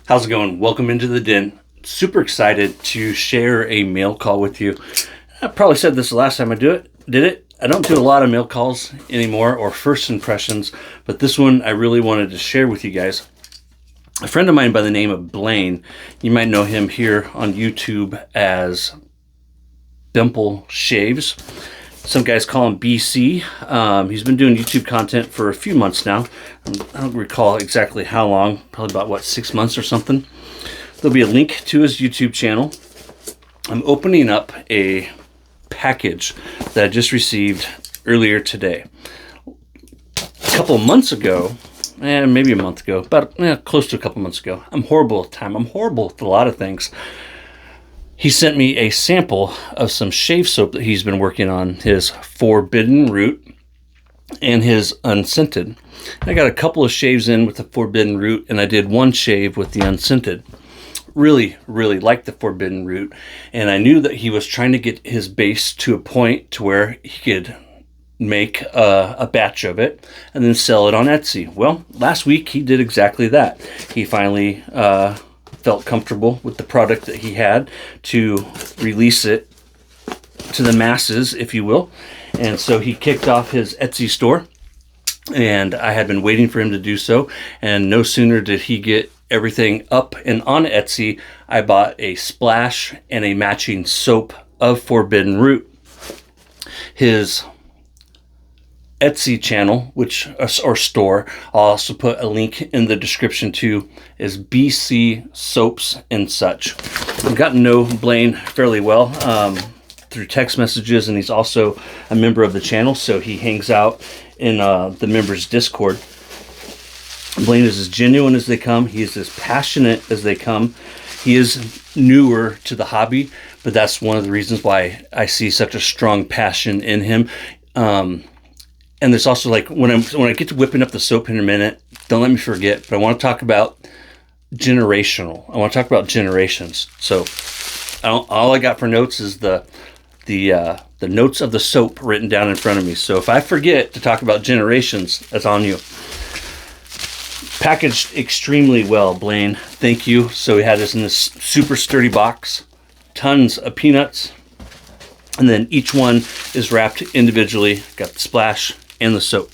How's it going? Welcome into the den. Super excited to share a mail call with you. I probably said this the last time I did it. I don't do a lot of mail calls anymore or first impressions, but this one I really wanted to share with you guys. A friend of mine by the name of Blaine, you might know him here on YouTube as Dimple Shaves. Some guys call him BC. He's been doing YouTube content for a few months now. I don't recall exactly how long, probably about 6 months or something. There'll be a link to his YouTube channel. I'm opening up a package that I just received earlier today. A couple of months ago, maybe a month ago, about close to a couple months ago. I'm horrible at time. I'm horrible with a lot of things. He sent me a sample of some shave soap that he's been working on, his Forbidden Root and his Unscented. I got a couple of shaves in with the Forbidden Root, and I did one shave with the Unscented. Really liked the Forbidden Root, and I knew that he was trying to get his base to a point to where he could make a batch of it and then sell it on Etsy. Well, last week he did exactly that. He finally felt comfortable with the product that he had to release it to the masses, if you will. And so he kicked off his Etsy store, and I had been waiting for him to do so. And no sooner did he get everything up and on Etsy, I bought a splash and a matching soap of Forbidden Root. His Etsy channel, or store, I'll also put a link in the description to, is BCSoapsNSuch. I've gotten to know Blaine fairly well through text messages, and he's also a member of the channel, so he hangs out in the members Discord. Blaine is as genuine as they come. He is as passionate as they come. He is newer to the hobby, but that's one of the reasons why I see such a strong passion in him. And there's also, like, when I get to whipping up the soap in a minute, don't let me forget, but I want to talk about generational. I want to talk about generations. So all I got for notes is the notes of the soap written down in front of me. So if I forget to talk about generations, that's on you. Packaged extremely well, Blaine. Thank you. So we had this in this super sturdy box. Tons of peanuts. And then each one is wrapped individually. Got the splash and the soap.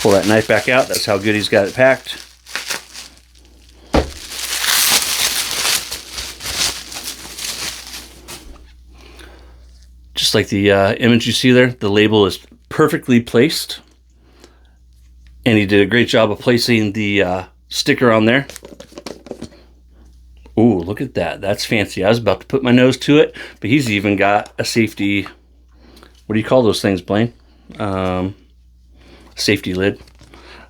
Pull that knife back out. That's how good he's got it packed. Just like the image you see there, the label is perfectly placed. And he did a great job of placing the sticker on there. Ooh, look at that. That's fancy. I was about to put my nose to it, but he's even got a safety, what do you call those things, Blaine? Safety lid.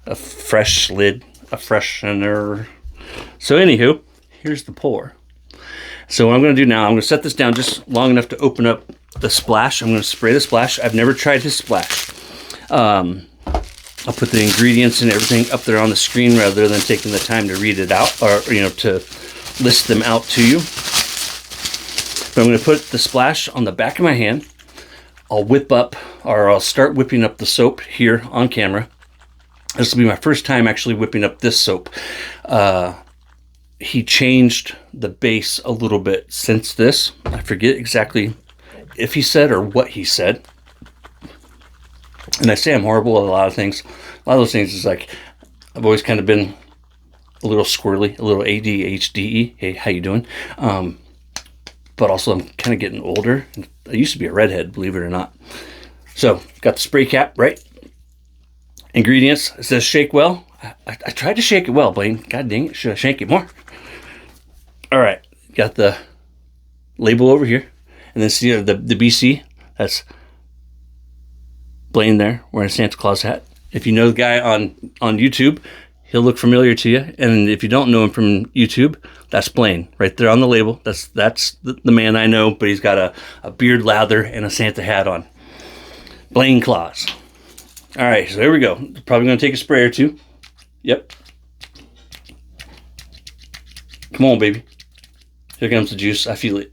A fresh lid. A freshener. So anywho, here's the pour. So what I'm going to do now, I'm going to set this down just long enough to open up the splash. I'm going to spray the splash. I've never tried his splash. I'll put the ingredients and everything up there on the screen rather than taking the time to read it out, or to list them out to you. But I'm going to put the splash on the back of my hand. I'll start whipping up the soap here on camera. This will be my first time actually whipping up this soap. He changed the base a little bit since this. I forget exactly if he said or what he said. And I say I'm horrible at a lot of things. A lot of those things is like, I've always kind of been a little squirrely, a little ADHD. Hey, how you doing? But also I'm kind of getting older. I used to be a redhead, believe it or not. So, got the spray cap, right? Ingredients, it says shake well. I tried to shake it well, Blaine. God dang it, should I shake it more? All right, got the label over here. And then see the BC, that's Blaine there, wearing a Santa Claus hat. If you know the guy on YouTube, he'll look familiar to you. And if you don't know him from YouTube, that's Blaine right there on the label. That's the man I know, but he's got a beard lather and a Santa hat on. Blaine Claus. All right, so there we go. Probably going to take a spray or two. Yep. Come on, baby. Here comes the juice. I feel it.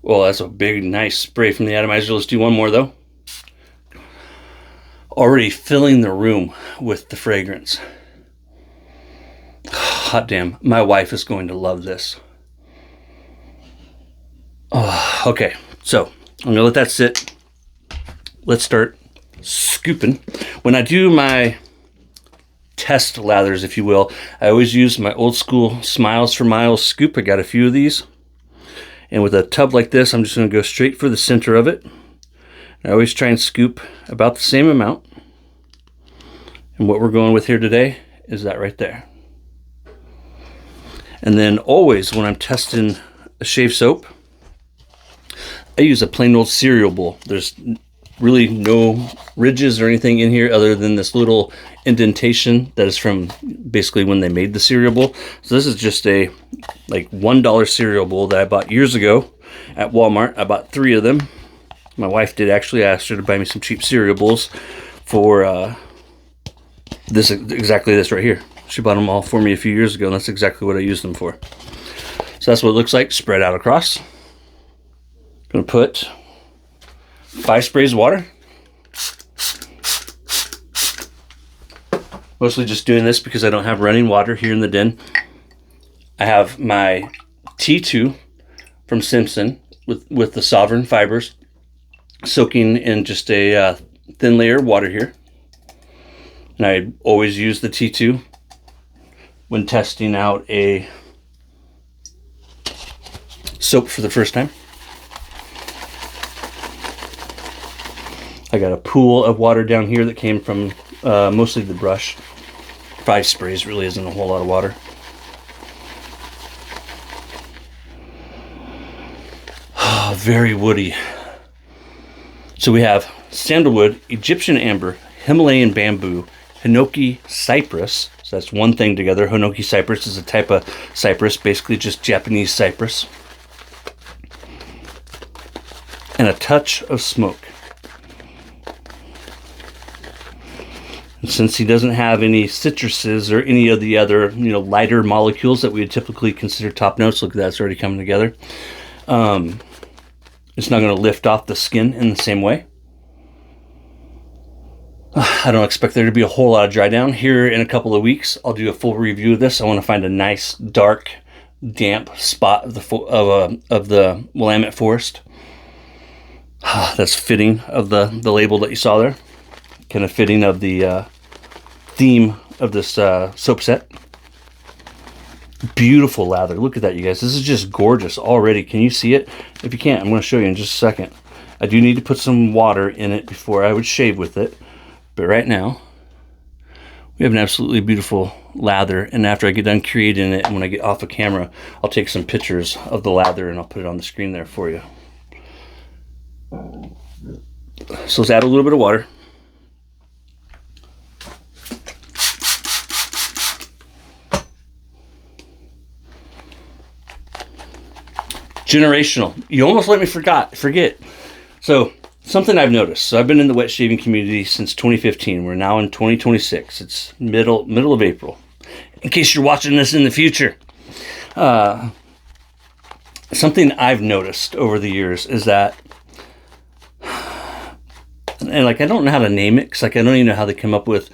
Well, that's a big, nice spray from the atomizer. Let's do one more, though. Already filling the room with the fragrance. hot damn, my wife is going to love this. Oh, okay, so I'm gonna let that sit. Let's start scooping. When I do my test lathers, if you will, I always use my old school Smiles for Miles scoop. I got a few of these. And with a tub like this, I'm just gonna go straight for the center of it. I always try and scoop about the same amount. And what we're going with here today is that right there. And then always when I'm testing a shave soap, I use a plain old cereal bowl. There's really no ridges or anything in here other than this little indentation that is from basically when they made the cereal bowl. So this is just a like $1 cereal bowl that I bought years ago at Walmart. I bought 3 of them. My wife did actually ask her to buy me some cheap cereal bowls for this, exactly this right here. She bought them all for me a few years ago, and that's exactly what I used them for. So that's what it looks like spread out across. Gonna put 5 sprays of water. Mostly just doing this because I don't have running water here in the den. I have my T2 from Simpson with the Sovereign fibers soaking in just a thin layer of water here. And I always use the T2 when testing out a soap for the first time. I got a pool of water down here that came from mostly the brush. 5 sprays really isn't a whole lot of water. Oh, very woody. So we have sandalwood, Egyptian amber, Himalayan bamboo, Hinoki cypress. So that's one thing together. Hinoki cypress is a type of cypress, basically just Japanese cypress. And a touch of smoke. And since he doesn't have any citruses or any of the other, lighter molecules that we would typically consider top notes, look at that, it's already coming together. It's not going to lift off the skin in the same way. I don't expect there to be a whole lot of dry down. Here in a couple of weeks, I'll do a full review of this. I want to find a nice, dark, damp spot of the Willamette forest. That's fitting of the label that you saw there. Kind of fitting of the theme of this soap set. Beautiful lather. Look at that, you guys. This is just gorgeous already. Can you see it? If you can't, I'm going to show you in just a second. I do need to put some water in it before I would shave with it. But right now, we have an absolutely beautiful lather. And after I get done creating it, and when I get off of camera, I'll take some pictures of the lather and I'll put it on the screen there for you. So let's add a little bit of water. Generational. You almost let me forget. So something I've noticed. So I've been in the wet shaving community since 2015. We're now in 2026. It's middle of April. In case you're watching this in the future. Something I've noticed over the years is that, and I don't know how to name it, because I don't even know how they come up with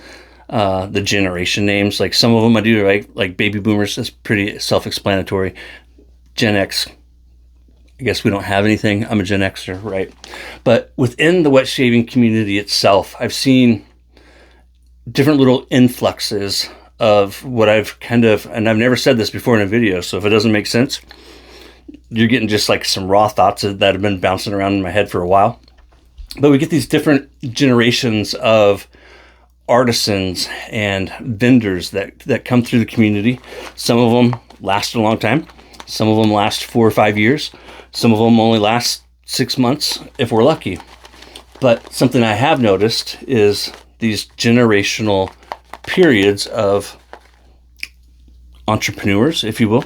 the generation names. Like some of them I do, right? Like baby boomers, that's pretty self-explanatory. Gen X, I guess we don't have anything. I'm a Gen Xer, right? But within the wet shaving community itself, I've seen different little influxes of what I've and I've never said this before in a video, so if it doesn't make sense, you're getting just like some raw thoughts that have been bouncing around in my head for a while. But we get these different generations of artisans and vendors that come through the community. Some of them last a long time. Some of them last 4 or 5 years. Some of them only last 6 months if we're lucky. But something I have noticed is these generational periods of entrepreneurs, if you will,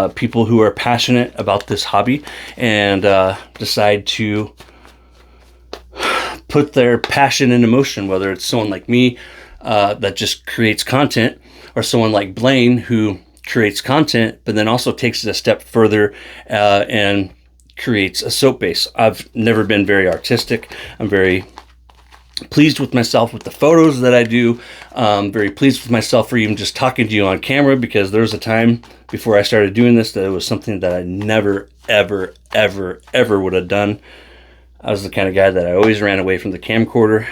people who are passionate about this hobby and decide to put their passion into motion, whether it's someone like me that just creates content, or someone like Blaine who creates content, but then also takes it a step further and creates a soap base. I've never been very artistic. I'm very pleased with myself with the photos that I do. Very pleased with myself for even just talking to you on camera, because there was a time before I started doing this that it was something that I never, ever, ever, ever would have done. I was the kind of guy that I always ran away from the camcorder,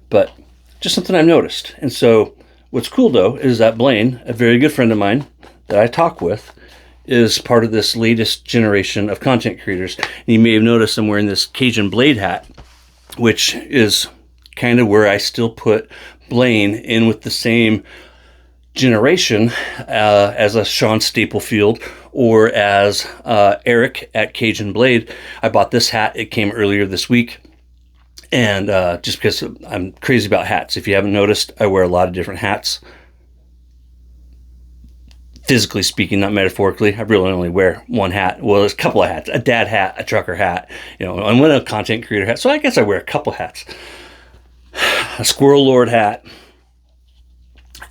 but just something I've noticed. And so what's cool though is that Blaine, a very good friend of mine that I talk with, is part of this latest generation of content creators. And you may have noticed I'm wearing this Cajun Blade hat, which is kind of where I still put Blaine in with the same generation as a Sean Staplefield or as Eric at Cajun Blade. I bought this hat. It came earlier this week. And just because I'm crazy about hats. If you haven't noticed, I wear a lot of different hats. Physically speaking, not metaphorically. I really only wear one hat. Well, there's a couple of hats. A dad hat, a trucker hat, and one a content creator hat. So I guess I wear a couple hats. A Squirrel Lord hat.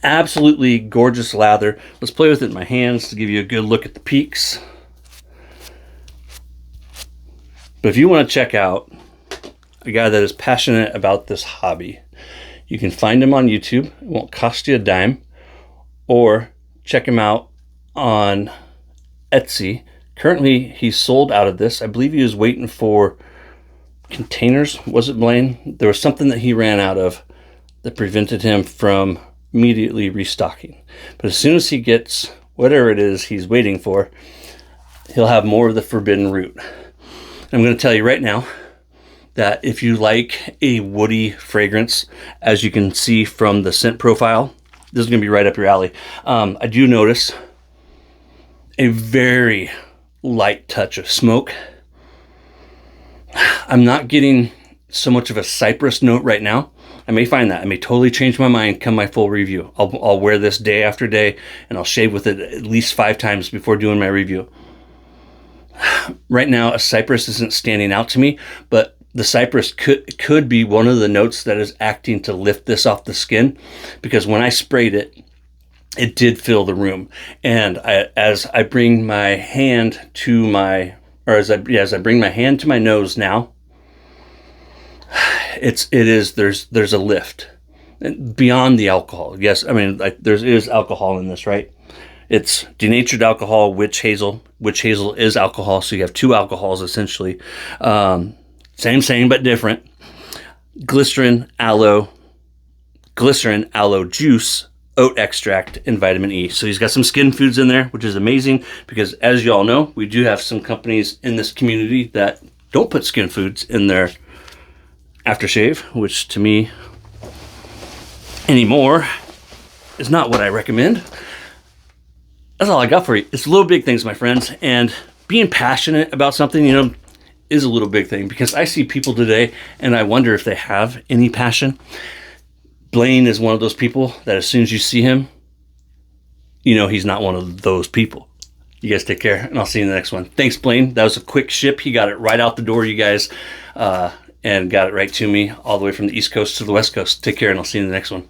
Absolutely gorgeous lather. Let's play with it in my hands to give you a good look at the peaks. But if you want to check out a guy that is passionate about this hobby, you can find him on YouTube. It won't cost you a dime. Or check him out on Etsy. Currently, he's sold out of this. I believe he was waiting for containers. Was it, Blaine? There was something that he ran out of that prevented him from immediately restocking. But as soon as he gets whatever it is he's waiting for, he'll have more of the forbidden root. I'm going to tell you right now that if you like a woody fragrance, as you can see from the scent profile, this is going to be right up your alley. I do notice a very light touch of smoke. I'm not getting so much of a cypress note right now. I may find that. I may totally change my mind come my full review. I'll wear this day after day, and I'll shave with it at least 5 times before doing my review. Right now, a cypress isn't standing out to me, but the cypress could be one of the notes that is acting to lift this off the skin, because when I sprayed it, it did fill the room. And as I bring my hand to my, or as I bring my hand to my nose now, there's a lift beyond the alcohol. Yes, I mean, like there is alcohol in this, right? It's denatured alcohol, witch hazel. Witch hazel is alcohol, so you have 2 alcohols essentially. Same but different. Glycerin, aloe juice, oat extract, and vitamin E. So he's got some skin foods in there, which is amazing, because as you all know, we do have some companies in this community that don't put skin foods in their aftershave, which to me anymore is not what I recommend. That's all I got for you. It's little big things, my friends, and being passionate about something, is a little big thing, because I see people today and I wonder if they have any passion. Blaine is one of those people that as soon as you see him, he's not one of those people. You guys take care, and I'll see you in the next one. Thanks, Blaine. That was a quick ship. He got it right out the door, you guys, and got it right to me all the way from the East Coast to the West Coast. Take care, and I'll see you in the next one.